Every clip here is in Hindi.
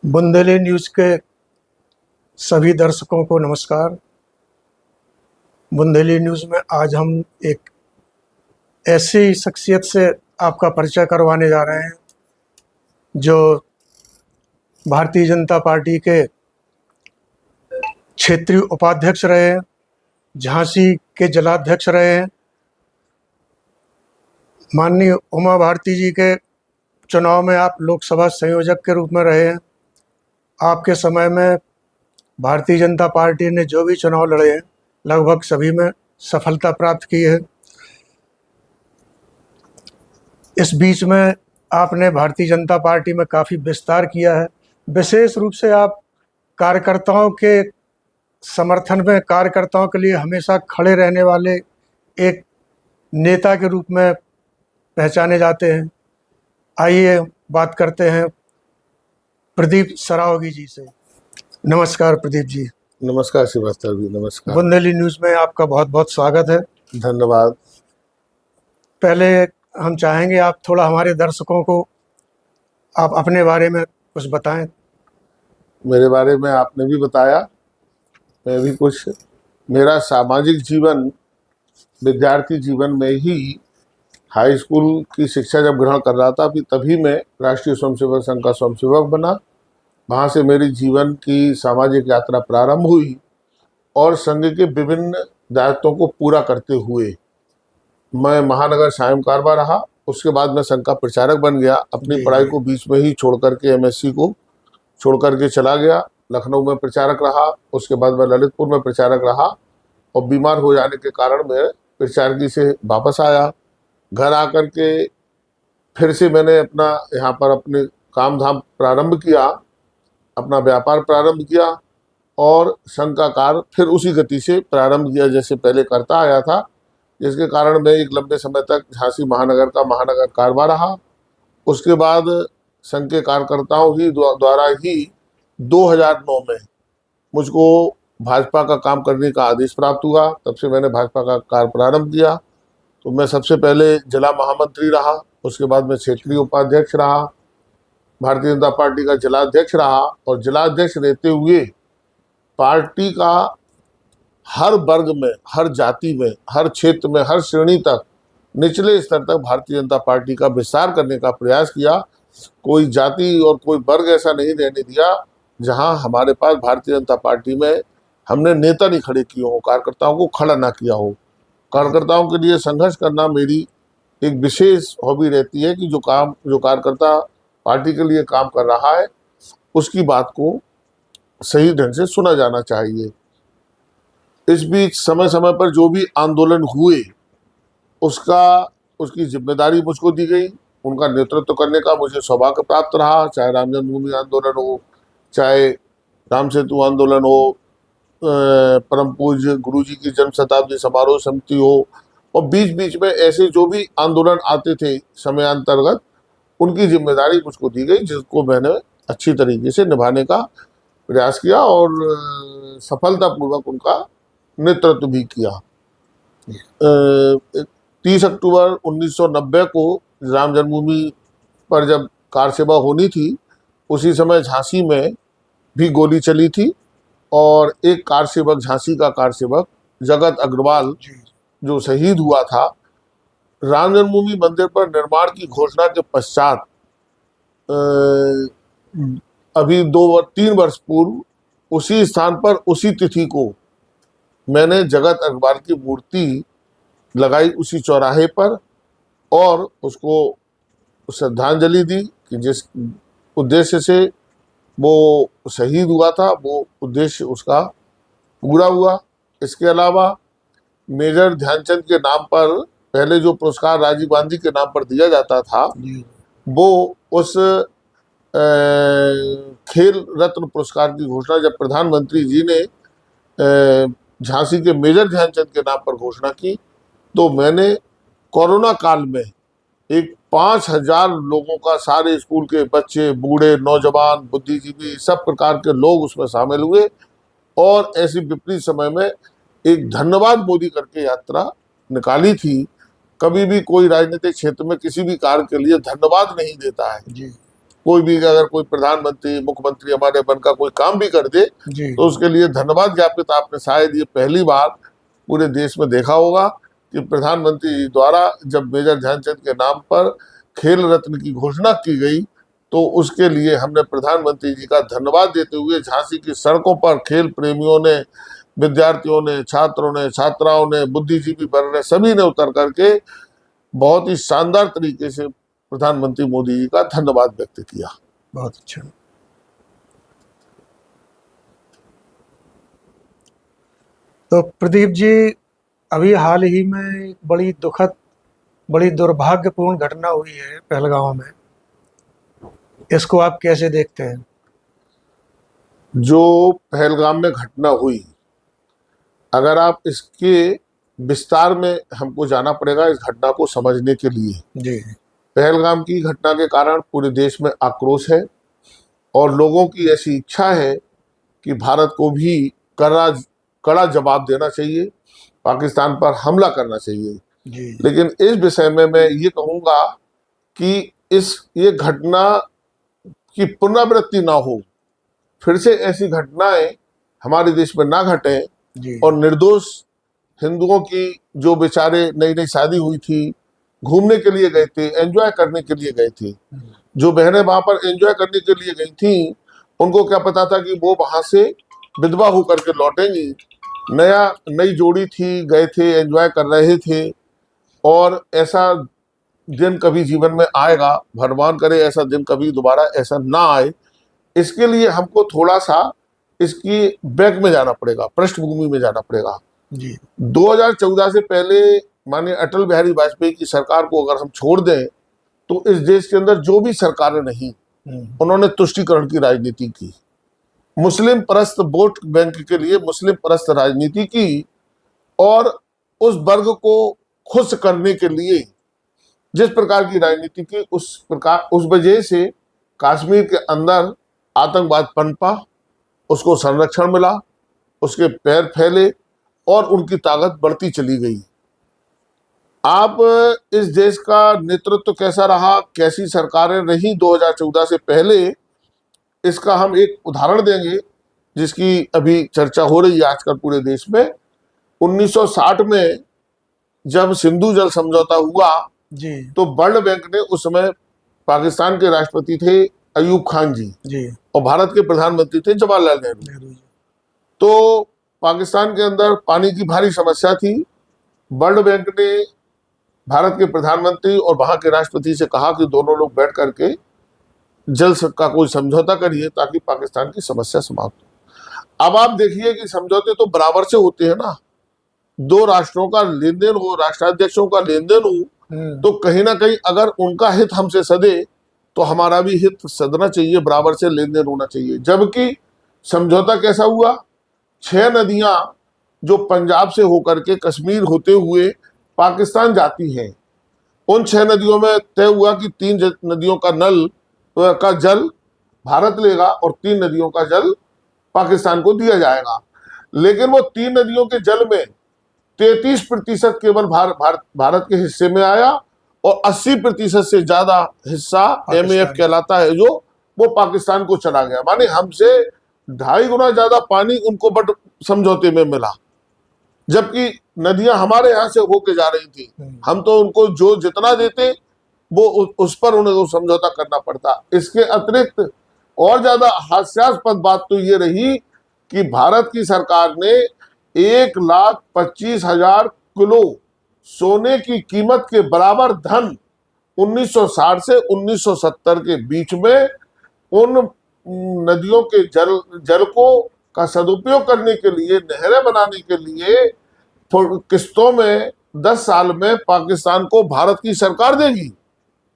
बुंदेली न्यूज़ के सभी दर्शकों को नमस्कार। बुंदेली न्यूज़ में आज हम एक ऐसी शख्सियत से आपका परिचय करवाने जा रहे हैं जो भारतीय जनता पार्टी के क्षेत्रीय उपाध्यक्ष रहे हैं, झांसी के जिलाध्यक्ष रहे हैं। माननीय उमा भारती जी के चुनाव में आप लोकसभा संयोजक के रूप में रहे हैं। आपके समय में भारतीय जनता पार्टी ने जो भी चुनाव लड़े हैं लगभग सभी में सफलता प्राप्त की है। इस बीच में आपने भारतीय जनता पार्टी में काफ़ी विस्तार किया है। विशेष रूप से आप कार्यकर्ताओं के समर्थन में, कार्यकर्ताओं के लिए हमेशा खड़े रहने वाले एक नेता के रूप में पहचाने जाते हैं। आइए बात करते हैं प्रदीप सरावगी जी से। नमस्कार प्रदीप जी। नमस्कार श्रीवास्तव जी, नमस्कार। बुंदेली न्यूज़ में आपका बहुत बहुत स्वागत है। धन्यवाद। पहले हम चाहेंगे आप थोड़ा हमारे दर्शकों को आप अपने बारे में कुछ बताएं। मेरे बारे में आपने भी बताया, मैं भी कुछ। मेरा सामाजिक जीवन विद्यार्थी जीवन में ही हाई स्कूल की शिक्षा जब ग्रहण कर रहा था तभी मैं राष्ट्रीय स्वयंसेवक संघ का स्वयंसेवक बना। वहाँ से मेरी जीवन की सामाजिक यात्रा प्रारंभ हुई और संघ के विभिन्न दायित्वों को पूरा करते हुए मैं महानगर सायं कारवा रहा। उसके बाद मैं संघ का प्रचारक बन गया। अपनी पढ़ाई को बीच में ही छोड़ करके एमएससी को छोड़ करके चला गया। लखनऊ में प्रचारक रहा, उसके बाद मैं ललितपुर में प्रचारक रहा और बीमार हो जाने के कारण मैं प्रचारकी से वापस आया। घर आकर के फिर से मैंने अपना यहाँ पर अपने काम धाम प्रारंभ किया, अपना व्यापार प्रारंभ किया और संघ का कार्य फिर उसी गति से प्रारंभ किया जैसे पहले करता आया था, जिसके कारण मैं एक लंबे समय तक झांसी महानगर का महानगर कारवा रहा। उसके बाद संघ के कार्यकर्ताओं ही द्वारा ही 2009 में मुझको भाजपा का काम करने का आदेश प्राप्त हुआ। तब से मैंने भाजपा का कार्य प्रारंभ किया। तो मैं सबसे पहले जिला महामंत्री रहा, उसके बाद मैं क्षेत्रीय उपाध्यक्ष रहा, भारतीय जनता पार्टी का जिलाध्यक्ष रहा और जिलाध्यक्ष रहते हुए पार्टी का हर वर्ग में, हर जाति में, हर क्षेत्र में, हर श्रेणी तक, निचले स्तर तक भारतीय जनता पार्टी का विस्तार करने का प्रयास किया। कोई जाति और कोई वर्ग ऐसा नहीं रहने दिया जहां हमारे पास भारतीय जनता पार्टी में हमने नेता नहीं खड़े किए हो, कार्यकर्ताओं को खड़ा ना किया हो। कार्यकर्ताओं के लिए संघर्ष करना मेरी एक विशेष हॉबी रहती है कि जो कार्यकर्ता पार्टी के लिए काम कर रहा है उसकी बात को सही ढंग से सुना जाना चाहिए। इस बीच समय समय पर जो भी आंदोलन हुए उसकी जिम्मेदारी मुझको दी गई। उनका नेतृत्व करने का मुझे सौभाग्य प्राप्त रहा, चाहे राम जन्मभूमि आंदोलन हो, चाहे राम सेतु आंदोलन हो, परम पूज्य गुरु जी की जन्म शताब्दी समारोह समिति हो, और बीच बीच में ऐसे जो भी आंदोलन आते थे समयांतर्गत, उनकी जिम्मेदारी मुझको दी गई, जिसको मैंने अच्छी तरीके से निभाने का प्रयास किया और सफलतापूर्वक उनका नेतृत्व भी किया। 30 अक्टूबर 1990 को राम जन्मभूमि पर जब कार सेवा होनी थी, उसी समय झांसी में भी गोली चली थी और एक कार सेवक, झांसी का कार सेवक जगत अग्रवाल जो शहीद हुआ था, राम जन्मभूमि मंदिर पर निर्माण की घोषणा के पश्चात अभी 2-3 वर्ष पूर्व उसी स्थान पर उसी तिथि को मैंने जगत अग्रवाल की मूर्ति लगाई उसी चौराहे पर और उसको श्रद्धांजलि दी कि जिस उद्देश्य से वो शहीद हुआ था वो उद्देश्य उसका पूरा हुआ। इसके अलावा मेजर ध्यानचंद के नाम पर पहले जो पुरस्कार राजीव गांधी के नाम पर दिया जाता था, वो उस खेल रत्न पुरस्कार की घोषणा जब प्रधानमंत्री जी ने झांसी के मेजर ध्यानचंद के नाम पर घोषणा की, तो मैंने कोरोना काल में एक 5000 लोगों का, सारे स्कूल के बच्चे, बूढ़े, नौजवान, बुद्धिजीवी, सब प्रकार के लोग उसमें शामिल हुए और ऐसी विपरीत समय में एक धन्यवाद मोदी करके यात्रा निकाली थी। कभी भी कोई राजनीतिक क्षेत्र में किसी भी कार्य के लिए धन्यवाद नहीं देता है। कोई भी अगर कोई प्रधानमंत्री मुख्यमंत्री हमारे मन का कोई काम भी कर दे जी तो उसके लिए धन्यवाद ज्ञापित आपने शायद ये पहली बार पूरे देश में देखा होगा कि प्रधानमंत्री जी द्वारा जब मेजर ध्यानचंद के नाम पर खेल रत्न की घोषणा की गई तो उसके लिए हमने प्रधानमंत्री जी का धन्यवाद देते हुए झांसी की सड़कों पर खेल प्रेमियों ने, विद्यार्थियों ने, छात्रों ने, छात्राओं ने, बुद्धिजीवी वर्ग ने, सभी ने उतर करके बहुत ही शानदार तरीके से प्रधानमंत्री मोदी जी का धन्यवाद व्यक्त किया। बहुत अच्छा। तो प्रदीप जी, अभी हाल ही में एक बड़ी दुखद, बड़ी दुर्भाग्यपूर्ण घटना हुई है पहलगांव में। इसको आप कैसे देखते हैं? जो पहलगाम में घटना हुई, अगर आप इसके विस्तार में हमको जाना पड़ेगा इस घटना को समझने के लिए। जी पहलगाम की घटना के कारण पूरे देश में आक्रोश है और लोगों की ऐसी इच्छा है कि भारत को भी कड़ा जवाब देना चाहिए, पाकिस्तान पर हमला करना चाहिए। जी लेकिन इस विषय में मैं ये कहूँगा कि ये घटना की पुनरावृत्ति ना हो, फिर से ऐसी घटनाएं हमारे देश में ना घटें जी और निर्दोष हिंदुओं की जो बेचारे नई नई शादी हुई थी, घूमने के लिए गए थे, एंजॉय करने के लिए गए थे, जो बहनें वहां पर एंजॉय करने के लिए गई थी, उनको क्या पता था कि वो वहां से विधवा होकर के लौटेंगी। नई जोड़ी थी, गए थे, एंजॉय कर रहे थे और ऐसा दिन कभी जीवन में आएगा, भगवान करे ऐसा दिन कभी दोबारा ऐसा ना आए। इसके लिए हमको थोड़ा सा इसकी बैक में जाना पड़ेगा, पृष्ठभूमि में जाना पड़ेगा। जी 2014 से पहले माननीय अटल बिहारी वाजपेयी की सरकार को अगर हम छोड़ दें तो इस देश के अंदर जो भी सरकारें नहीं, उन्होंने तुष्टीकरण की राजनीति की, मुस्लिम परस्त वोट बैंक के लिए मुस्लिम परस्त राजनीति की और उस वर्ग को खुश करने के लिए जिस प्रकार की राजनीति की, उस वजह से कश्मीर के अंदर आतंकवाद पनपा, उसको संरक्षण मिला, उसके पैर फैले और उनकी ताकत बढ़ती चली गई। आप इस देश का नेतृत्व कैसा रहा, कैसी सरकारें रही 2014 से पहले, इसका हम एक उदाहरण देंगे जिसकी अभी चर्चा हो रही है आजकल पूरे देश में। 1960 में जब सिंधु जल समझौता हुआ जी तो वर्ल्ड बैंक ने, उस समय पाकिस्तान के राष्ट्रपति थे अयूब खान जी और भारत के प्रधानमंत्री थे जवाहरलाल नेहरू। तो पाकिस्तान के अंदर पानी की भारी समस्या थी। वर्ल्ड बैंक ने भारत के प्रधानमंत्री और वहां के राष्ट्रपति से कहा कि दोनों लोग बैठ करके जल का कोई समझौता करिए ताकि पाकिस्तान की समस्या समाप्त हो। अब आप देखिए कि समझौते तो बराबर से होते हैं ना, दो राष्ट्रों का लेन देन हो, राष्ट्राध्यक्षों का लेन देन हो, तो कहीं ना कहीं अगर उनका हित हमसे सदे तो हमारा भी हित सदना चाहिए, बराबर से लेन देन होना चाहिए। जबकि समझौता कैसा हुआ, 6 नदियां जो पंजाब से होकर के कश्मीर होते हुए पाकिस्तान जाती हैं, उन 6 नदियों में तय हुआ कि 3 नदियों का जल भारत लेगा और 3 नदियों का जल पाकिस्तान को दिया जाएगा। लेकिन वो 3 नदियों के जल में 33% केवल भारत के हिस्से में आया और 80% से ज्यादा हिस्सा MAF कहलाता है जो वो पाकिस्तान को चला गया। माने हमसे 2.5 गुना ज्यादा पानी उनको बट समझौते में मिला, जबकि नदियां हमारे यहाँ से होके जा रही थी। हम तो उनको जो जितना देते वो उस पर उन्हें समझौता करना पड़ता। इसके अतिरिक्त और ज्यादा हास्यास्पद बात तो ये रही कि भारत की सरकार ने 1,25,000 किलो सोने की कीमत के बराबर धन 1960 से 1970 के बीच में उन नदियों के जल को का सदुपयोग करने के लिए, नहरें बनाने के लिए किस्तों में 10 साल में पाकिस्तान को भारत की सरकार देगी।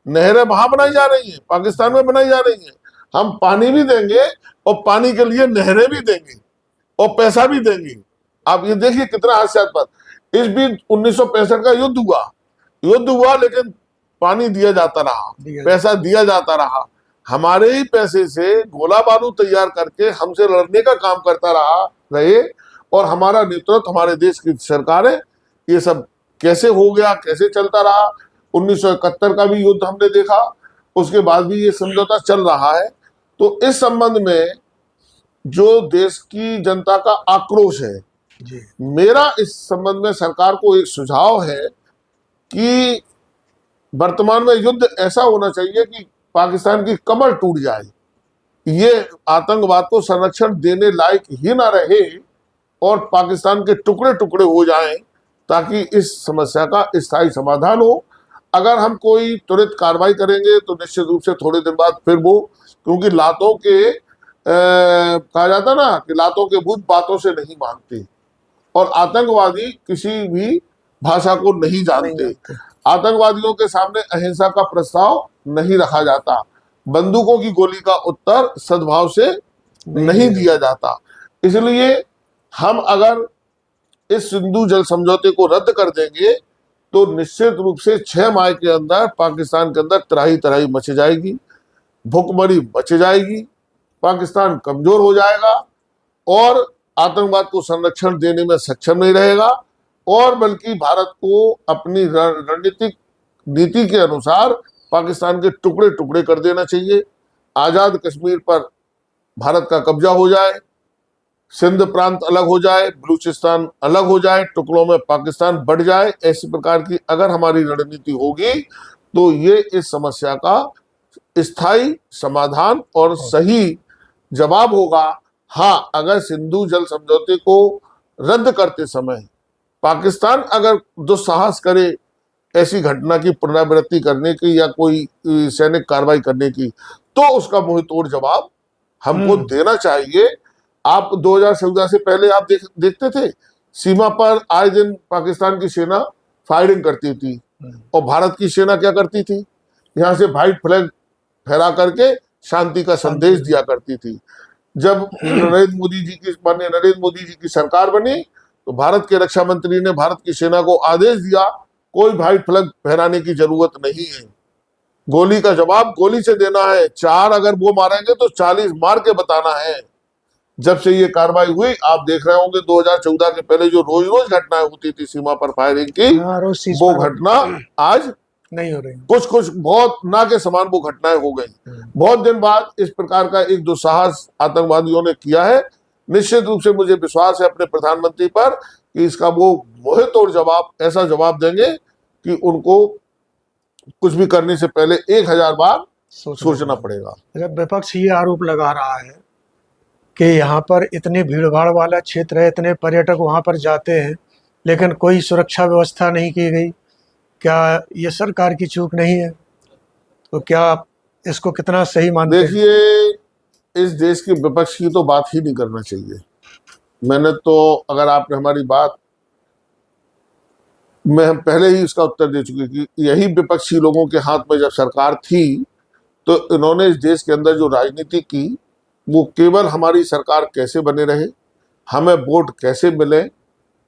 नहरें वहां बनाई जा रही हैं, पाकिस्तान में बनाई जा रही हैं। हम पानी भी देंगे और पानी के लिए नहरें भी देंगे और पैसा भी देंगे। आप ये देखिए कितना हास्यास्पद। इस बीच 1965 का युद्ध हुआ लेकिन पानी दिया जाता रहा, पैसा दिया जाता रहा। हमारे ही पैसे से गोला बारूद तैयार करके हमसे लड़ने का काम करता रहे और हमारा नेतृत्व, हमारे देश की सरकारें, ये सब कैसे हो गया, कैसे चलता रहा। 1971 का भी युद्ध हमने देखा उसके बाद भी ये समझौता चल रहा है। तो इस संबंध में जो देश की जनता का आक्रोश है, जी मेरा इस संबंध में सरकार को एक सुझाव है कि वर्तमान में युद्ध ऐसा होना चाहिए कि पाकिस्तान की कमर टूट जाए, ये आतंकवाद को संरक्षण देने लायक ही ना रहे और पाकिस्तान के टुकड़े टुकड़े हो जाएं, ताकि इस समस्या का स्थायी समाधान हो। अगर हम कोई त्वरित कार्रवाई करेंगे तो निश्चित रूप से थोड़े दिन बाद फिर वो, क्योंकि लातों के कहा जाता ना कि लातों के भूत बातों से नहीं मानते, और आतंकवादी किसी भी भाषा को नहीं जानते। आतंकवादियों के सामने अहिंसा का प्रस्ताव नहीं रखा जाता, बंदूकों की गोली का उत्तर सद्भाव से नहीं दिया जाता। इसलिए हम अगर इस सिंधु जल समझौते को रद्द कर देंगे तो निश्चित रूप से 6 माह के अंदर पाकिस्तान के अंदर त्राही त्राही मच जाएगी, भुखमरी मच जाएगी, पाकिस्तान कमजोर हो जाएगा और आतंकवाद को संरक्षण देने में सक्षम नहीं रहेगा, और बल्कि भारत को अपनी रणनीतिक नीति के अनुसार पाकिस्तान के टुकड़े टुकड़े कर देना चाहिए। आजाद कश्मीर पर भारत का कब्जा हो जाए, सिंध प्रांत अलग हो जाए, बलूचिस्तान अलग हो जाए, टुकड़ों में पाकिस्तान बढ़ जाए। ऐसी प्रकार की अगर हमारी रणनीति होगी तो ये इस समस्या का स्थायी समाधान और सही जवाब होगा। हाँ, अगर सिंधु जल समझौते को रद्द करते समय पाकिस्तान अगर दुस्साहस करे ऐसी घटना की पुनरावृत्ति करने की या कोई सैनिक कार्रवाई करने की, तो उसका मुंहतोड़ जवाब हमको देना चाहिए। आप 2014 से पहले आप देखते थे सीमा पर आए दिन पाकिस्तान की सेना फायरिंग करती थी और भारत की सेना क्या करती थी, यहाँ से व्हाइट फ्लैग फहरा करके शांति का संदेश दिया करती थी। जब माननीय नरेंद्र मोदी जी की सरकार बनी तो भारत के रक्षा मंत्री ने भारत की सेना को आदेश दिया कोई व्हाइट फ्लैग फहराने की जरूरत नहीं है, गोली का जवाब गोली से देना है, 4 अगर वो मारेंगे तो 40 मार के बताना है। जब से ये कार्रवाई हुई आप देख रहे होंगे 2014 के पहले जो रोज रोज घटनाएं होती थी सीमा पर फायरिंग की, वो घटना आज नहीं हो रही, कुछ कुछ बहुत ना के समान वो घटनाएं हो गई। बहुत दिन बाद इस प्रकार का एक दुस्साहस आतंकवादियों ने किया है। निश्चित रूप से मुझे विश्वास है अपने प्रधानमंत्री पर कि इसका वो मुंहतोड़ जवाब, ऐसा जवाब देंगे कि उनको कुछ भी करने से पहले 1000 बार सोचना पड़ेगा। जब विपक्ष ये आरोप लगा रहा है कि यहाँ पर इतनी भीड़भाड़ वाला क्षेत्र है, इतने पर्यटक वहाँ पर जाते हैं, लेकिन कोई सुरक्षा व्यवस्था नहीं की गई, क्या ये सरकार की चूक नहीं है? तो क्या आप इसको कितना सही मानते हैं? देखिए, इस देश की विपक्ष की तो बात ही नहीं करना चाहिए। मैंने तो, अगर आपने हमारी बात में हम पहले ही इसका उत्तर दे चुके कि यही विपक्षी लोगों के हाथ में जब सरकार थी तो इन्होंने इस देश के अंदर जो राजनीति की वो केवल हमारी सरकार कैसे बने रहे, हमें वोट कैसे मिले,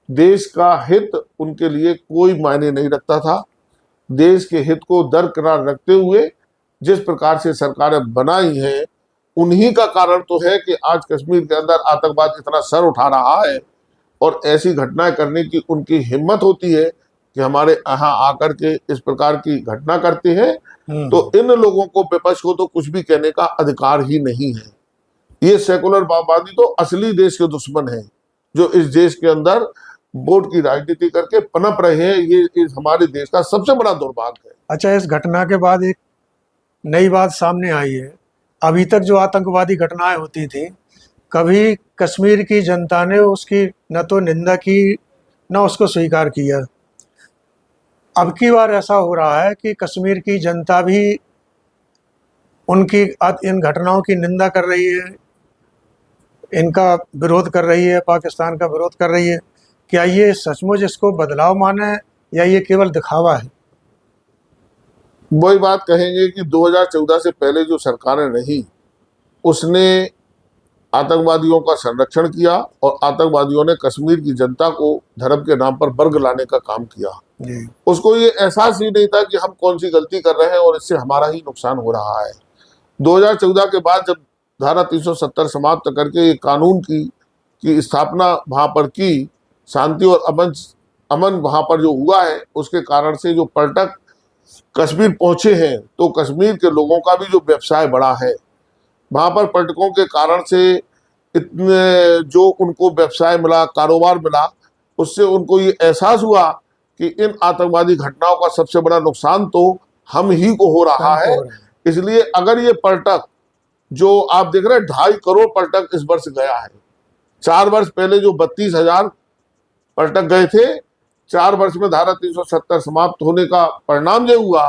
देश का हित उनके लिए कोई मायने नहीं रखता था। देश के हित को दरकिनार रखते हुए जिस प्रकार से सरकारें बनाई हैं, उन्हीं का कारण तो है कि आज कश्मीर के अंदर आतंकवाद इतना सर उठा रहा है और ऐसी घटनाएं करने की उनकी हिम्मत होती है कि हमारे यहाँ आकर के इस प्रकार की घटना करते हैं। तो इन लोगों को, विपक्ष को तो कुछ भी कहने का अधिकार ही नहीं है। ये सेकुलर माओवादी तो असली देश के दुश्मन हैं जो इस देश के अंदर वोट की राजनीति करके पनप रहे हैं। ये हमारे देश का सबसे बड़ा दुर्भाग्य है। अच्छा, इस घटना के बाद एक नई बात सामने आई है। अभी तक जो आतंकवादी घटनाएं होती थी, कभी कश्मीर की जनता ने उसकी न तो निंदा की न उसको स्वीकार किया। अब की बार ऐसा हो रहा है कि कश्मीर की जनता भी उनकी इन घटनाओं की निंदा कर रही है, इनका विरोध कर रही है, पाकिस्तान का विरोध कर रही है। क्या ये सचमुच इसको बदलाव माने या ये केवल दिखावा है? वही बात कहेंगे कि 2014 से पहले जो सरकारें रही उसने आतंकवादियों का संरक्षण किया और आतंकवादियों ने कश्मीर की जनता को धर्म के नाम पर वर्ग लाने का काम किया। उसको ये एहसास ही नहीं था कि हम कौन सी गलती कर रहे हैं और इससे हमारा ही नुकसान हो रहा है। 2014 के बाद जब धारा 370 समाप्त करके कानून की स्थापना वहां पर की, शांति और अमन वहां पर जो हुआ है, उसके कारण से जो पर्यटक कश्मीर पहुंचे हैं तो कश्मीर के लोगों का भी जो व्यवसाय बढ़ा है, वहां पर पर्यटकों के कारण से इतने जो उनको व्यवसाय मिला, कारोबार मिला, उससे उनको ये एहसास हुआ कि इन आतंकवादी घटनाओं का सबसे बड़ा नुकसान तो हम ही को हो रहा है। इसलिए अगर ये पर्यटक जो आप देख रहे हैं 2.5 करोड़ पर्यटक इस वर्ष गया है, 4 वर्ष पहले जो 32,000 पर्यटक गए थे, 4 वर्ष में धारा 370 समाप्त होने का परिणाम जो हुआ,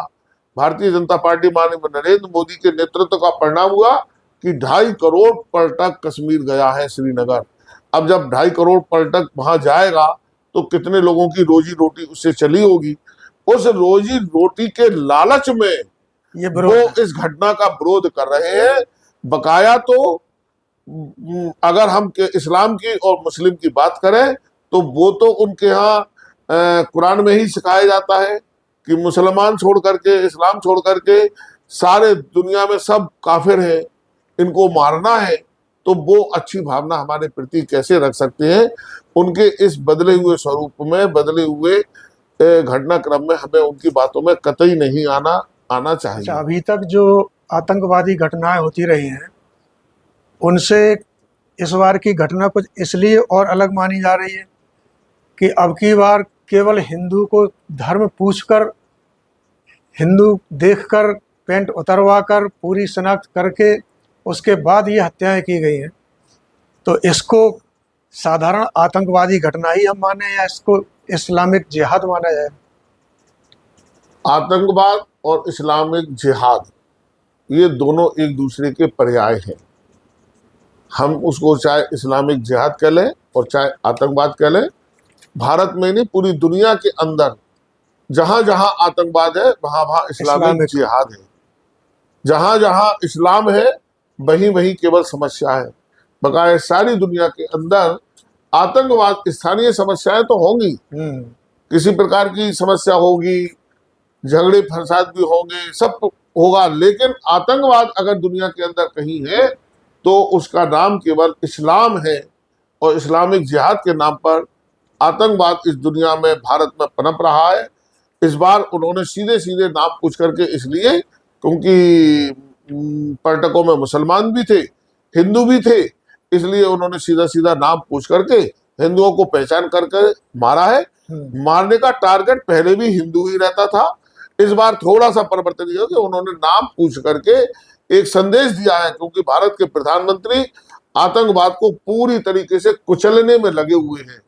भारतीय जनता पार्टी माननीय नरेंद्र मोदी के नेतृत्व का परिणाम हुआ कि 2.5 करोड़ पर्यटक कश्मीर गया है, श्रीनगर। अब जब 2.5 करोड़ पर्यटक वहां जाएगा तो कितने लोगों की रोजी रोटी उससे चली होगी। उस रोजी रोटी के लालच में ये वो इस घटना का विरोध कर रहे हैं। बकाया तो अगर हम इस्लाम की और मुस्लिम की बात करें तो वो तो उनके यहाँ कुरान में ही सिखाया जाता है कि मुसलमान छोड़ करके, इस्लाम छोड़ करके सारे दुनिया में सब काफिर हैं, इनको मारना है। तो वो अच्छी भावना हमारे प्रति कैसे रख सकते हैं? उनके इस बदले हुए स्वरूप में, बदले हुए घटनाक्रम में हमें उनकी बातों में कतई नहीं आना चाहिए। अच्छा, अभी तक जो आतंकवादी घटनाएं होती रही हैं उनसे इस बार की घटना कुछ इसलिए और अलग मानी जा रही है कि अब की बार केवल हिंदू को धर्म पूछकर, हिंदू देखकर, पेंट उतरवा कर, पूरी शनाख्त करके उसके बाद ये हत्याएं की गई हैं। तो इसको साधारण आतंकवादी घटना ही हम माने या इसको इस्लामिक जिहाद माना जाए? आतंकवाद और इस्लामिक जिहाद ये दोनों एक दूसरे के पर्याय हैं। हम उसको चाहे इस्लामिक जिहाद कह लें और चाहे आतंकवाद कह लें, भारत में नहीं पूरी दुनिया के अंदर जहां जहां आतंकवाद है वहां वहां इस्लामिक जिहाद है। जहां जहां इस्लाम है वहीं वहीं केवल समस्या है। बकाया सारी दुनिया के अंदर आतंकवाद, स्थानीय समस्याएं तो होंगी, किसी प्रकार की समस्या होगी, झगड़े फसाद भी होंगे, सब होगा, लेकिन आतंकवाद अगर दुनिया के अंदर कहीं है तो उसका नाम केवल इस्लाम है। और इस्लामिक जिहाद के नाम पर आतंकवाद इस दुनिया में, भारत में पनप रहा है। इस बार उन्होंने सीधे सीधे नाम पूछ करके, इसलिए क्योंकि पर्यटकों में मुसलमान भी थे, हिंदू भी थे, इसलिए उन्होंने सीधा सीधा नाम पूछ करके हिंदुओं को पहचान करके मारा है। मारने का टारगेट पहले भी हिंदू ही रहता था। इस बार थोड़ा सा परिवर्तन ये हो कि उन्होंने नाम पूछ करके एक संदेश दिया है, क्योंकि भारत के प्रधानमंत्री आतंकवाद को पूरी तरीके से कुचलने में लगे हुए हैं।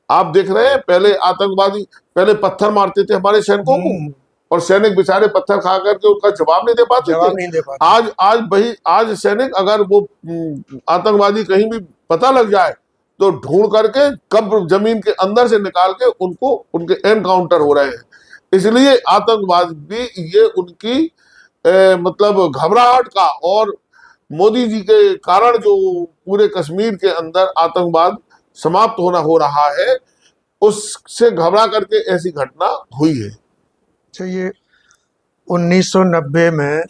आप देख रहे हैं, पहले आतंकवादी पहले पत्थर मारते थे हमारे सैनिकों को, और सैनिक बेचारे पत्थर खा करके उनका जवाब नहीं दे पाते थे। आज सैनिक, अगर वो आतंकवादी कहीं भी पता लग जाए तो ढूंढ करके कब्र जमीन के अंदर से निकाल के उनको, उनके एनकाउंटर हो रहे हैं। इसलिए आतंकवाद भी ये उनकी मतलब घबराहट का, और मोदी जी के कारण जो पूरे कश्मीर के अंदर आतंकवाद समाप्त हो रहा है, उससे घबरा करके ऐसी घटना हुई है। अच्छा, ये 1990 में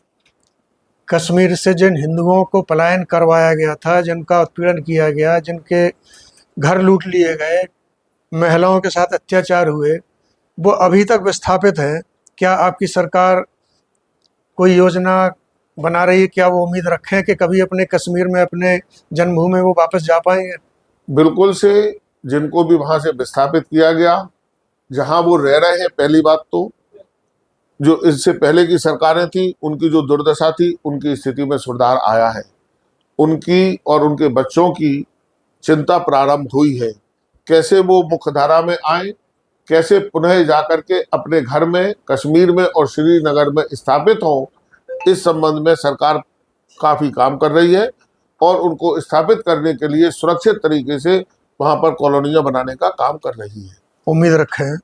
कश्मीर से जिन हिंदुओं को पलायन करवाया गया था, जिनका उत्पीड़न किया गया, जिनके घर लूट लिए गए, महिलाओं के साथ अत्याचार हुए, वो अभी तक विस्थापित हैं। क्या आपकी सरकार कोई योजना बना रही है? क्या वो उम्मीद रखें कि कभी अपने कश्मीर में, अपने जन्मभूमि में वो वापस जा पाएंगे? बिल्कुल से, जिनको भी वहां से विस्थापित किया गया, जहां वो रह रहे हैं, पहली बात तो जो इससे पहले की सरकारें थी उनकी जो दुर्दशा थी, उनकी स्थिति में सुधार आया है। उनकी और उनके बच्चों की चिंता प्रारंभ हुई है, कैसे वो मुख्यधारा में आए, कैसे पुनः जाकर के अपने घर में, कश्मीर में और श्रीनगर में स्थापित हों। इस संबंध में सरकार काफी काम कर रही है और उनको स्थापित करने के लिए सुरक्षित तरीके से वहां पर कॉलोनियां बनाने का काम कर रही है। उम्मीद रखें।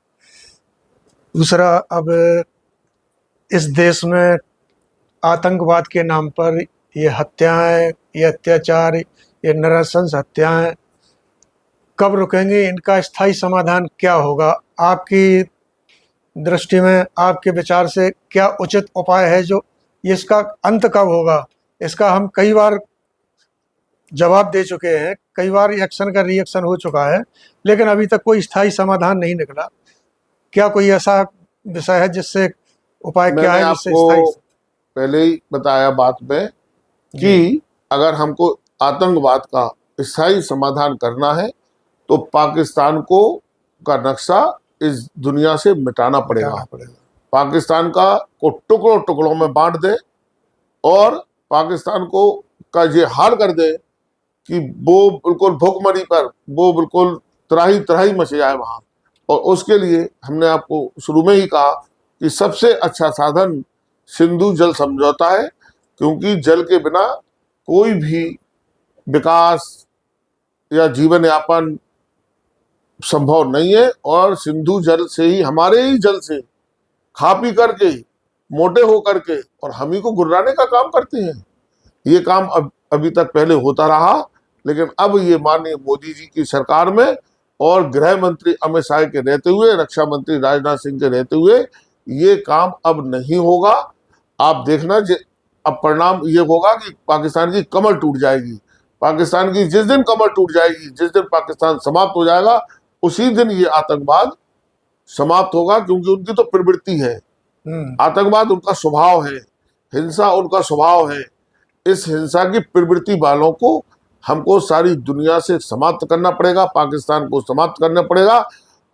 दूसरा, अब इस देश में आतंकवाद के नाम पर ये हत्याएं, ये अत्याचार, ये नृशंस हत्याएं कब रुकेंगी? इनका स्थायी समाधान क्या होगा? आपकी दृष्टि में, आपके विचार से क्या उचित उपाय है जो इसका अंत कब होगा? इसका हम कई बार जवाब दे चुके हैं, कई बार एक्शन का रिएक्शन हो चुका है, लेकिन अभी तक कोई स्थायी समाधान नहीं निकला। क्या कोई ऐसा विषय है जिससे उपाय क्या मैंने है जिससे आपको स्थायी? पहले ही बताया बात में कि अगर हमको आतंकवाद का स्थायी समाधान करना है तो पाकिस्तान को का नक्शा इस दुनिया से मिटाना पड़ेगा। हटाना पड़ेगा। पाकिस्तान का को टुकड़ों टुकड़ों में बांट दे और पाकिस्तान को का ये हाल कर दे कि वो बिल्कुल भूखमरी पर वो बिल्कुल त्राही त्राही मच जाए वहां। और उसके लिए हमने आपको शुरू में ही कहा कि सबसे अच्छा साधन सिंधु जल समझौता है, क्योंकि जल के बिना कोई भी विकास या जीवन यापन संभव नहीं है। और सिंधु जल से ही, हमारे ही जल से खा पी करके मोटे हो करके और हम ही को गुर्राने का काम करते हैं। ये काम अभी तक पहले होता रहा, लेकिन अब ये माननीय मोदी जी की सरकार में और गृह मंत्री अमित शाह के रहते हुए, रक्षा मंत्री राजनाथ सिंह के रहते हुए ये काम अब नहीं होगा। आप देखना अब परिणाम ये होगा कि पाकिस्तान की कमर टूट जाएगी। पाकिस्तान की जिस दिन कमर टूट जाएगी, जिस दिन पाकिस्तान समाप्त हो जाएगा, उसी दिन ये आतंकवाद समाप्त होगा, क्योंकि उनकी तो प्रवृत्ति है। आतंकवाद उनका स्वभाव है, हिंसा उनका स्वभाव है। इस हिंसा की प्रवृत्ति वालों को हमको सारी दुनिया से समाप्त करना पड़ेगा, पाकिस्तान को समाप्त करना पड़ेगा।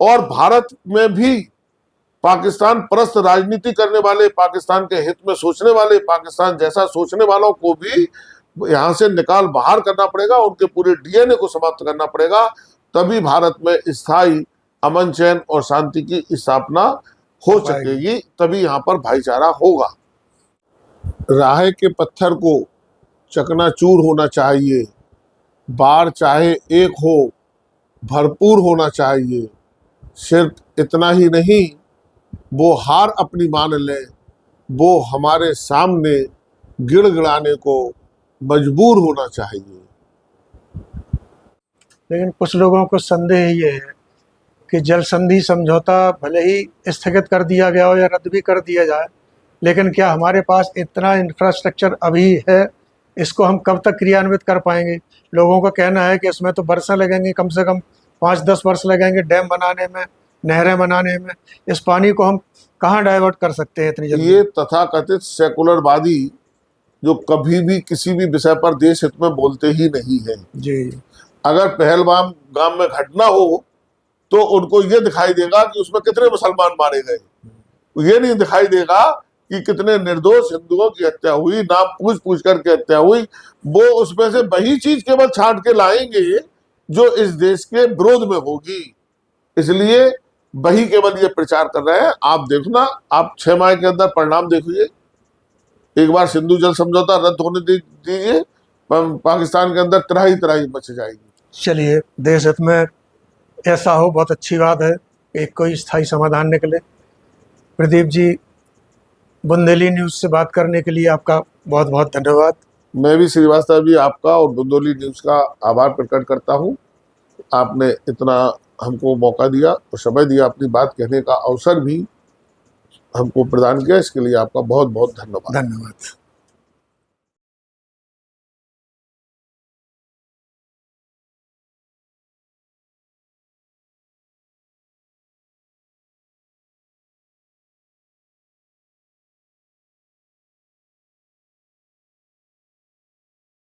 और भारत में भी पाकिस्तान परस्त राजनीति करने वाले, पाकिस्तान के हित में सोचने वाले, पाकिस्तान जैसा सोचने वालों को भी यहाँ से निकाल बाहर करना पड़ेगा, उनके पूरे डीएनए को समाप्त करना पड़ेगा। तभी भारत में स्थायी अमन, चैन और शांति की स्थापना हो सकेगी, तभी यहाँ पर भाईचारा होगा। राह के पत्थर को चकनाचूर होना चाहिए, बार चाहे एक हो भरपूर होना चाहिए। सिर्फ इतना ही नहीं, वो हार अपनी मान ले, वो हमारे सामने गिड़गिड़ाने को मजबूर होना चाहिए। लेकिन कुछ लोगों को संदेह ये है कि जल संधि समझौता भले ही स्थगित कर दिया गया हो या रद्द भी कर दिया जाए, लेकिन क्या हमारे पास इतना इंफ्रास्ट्रक्चर अभी है, इसको हम कब तक क्रियान्वित कर पाएंगे? लोगों का कहना है कि इसमें तो बरसें लगेंगी, कम से कम 5-10 वर्ष लगेंगे डैम बनाने में, नहरें बनाने में। इस पानी को हम कहाँ डाइवर्ट कर सकते हैं इतनी जल्दी? ये तथाकथित सेकुलरवादी जो कभी भी किसी भी विषय पर देश हित में बोलते ही नहीं है जी। अगर पहलगाम गांव में घटना हो तो उनको ये दिखाई देगा कि उसमें कितने मुसलमान मारे गए, ये नहीं दिखाई देगा कि कितने निर्दोष हिंदुओं की हत्या हुई, नाम पूछ पूछ करके हत्या हुई। वो उसमें से वही चीज केवल छांट के लाएंगे जो इस देश के विरोध में होगी, इसलिए वही केवल ये प्रचार कर रहे हैं। आप देखना, आप 6 माह के अंदर परिणाम देखिए। एक बार सिंधु जल समझौता रद्द होने दीजिए, पाकिस्तान के अंदर त्राही त्राही मच जाएगी। चलिए, देश हित में ऐसा हो, बहुत अच्छी बात है कि कोई स्थायी समाधान निकले। प्रदीप जी, बुंदेली न्यूज़ से बात करने के लिए आपका बहुत बहुत धन्यवाद। मैं भी श्रीवास्तव जी आपका और बुंदेली न्यूज़ का आभार प्रकट करता हूँ। आपने इतना हमको मौका दिया और समय दिया, अपनी बात कहने का अवसर भी हमको प्रदान किया, इसके लिए आपका बहुत बहुत धन्यवाद। धन्यवाद।